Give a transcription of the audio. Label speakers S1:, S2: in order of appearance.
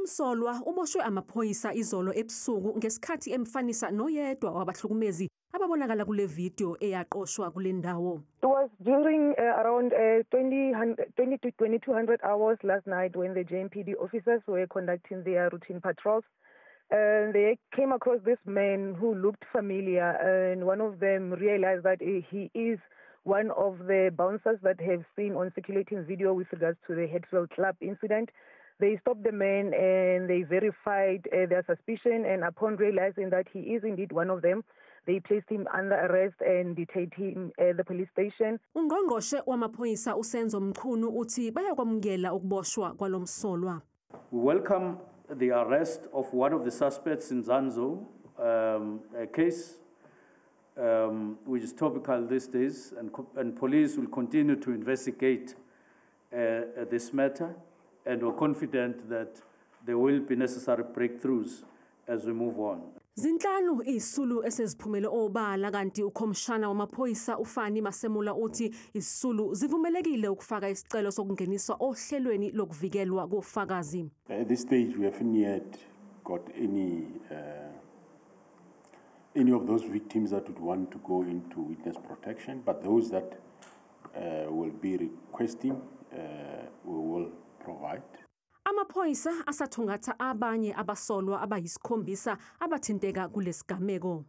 S1: Lomsolwa uboshwe amaphoyisa izolo ebusuku ngesikhathi emfanisa noyedwa wabahlukumezi ababonakala kule video eyaqoshwa kule ndawo.
S2: It was during around 20 to 2200 hours last night when the JMPD officers were conducting their routine patrols. They came across this man who looked familiar, and one of them realized that he is one of the bouncers that have seen on circulating video with regards to the Hatfield Club incident. They stopped the man and they verified their suspicion, and upon realizing that he is indeed one of them, they placed him under arrest and detained him at the police station.
S1: Ungqongqoshe wamaphoyisa uSenzo Mchunu uthi bayakwamukela ukuboshwa kwalomsolwa.
S3: We welcome the arrest of one of the suspects in Zanzo case, which is topical these days, and police will continue to investigate this matter, and we're confident that there will be necessary breakthroughs as we move on.
S1: Zinhlanu izisulu eseziphumele obala kanti ukhomishana wamaphoyisa uFani Masemula uthi izisulu zivumelekile ukufaka isicelo sokungeniswa ohlelweni lokuvikelwa kofakazi.
S4: At this stage we haven't yet got any of those victims that would want to go into witness protection, but those that will be requesting we will provide.
S1: Amaphoyisa asathungatha abanye abasolwa abayisikhombisa abathinteka kulesigameko.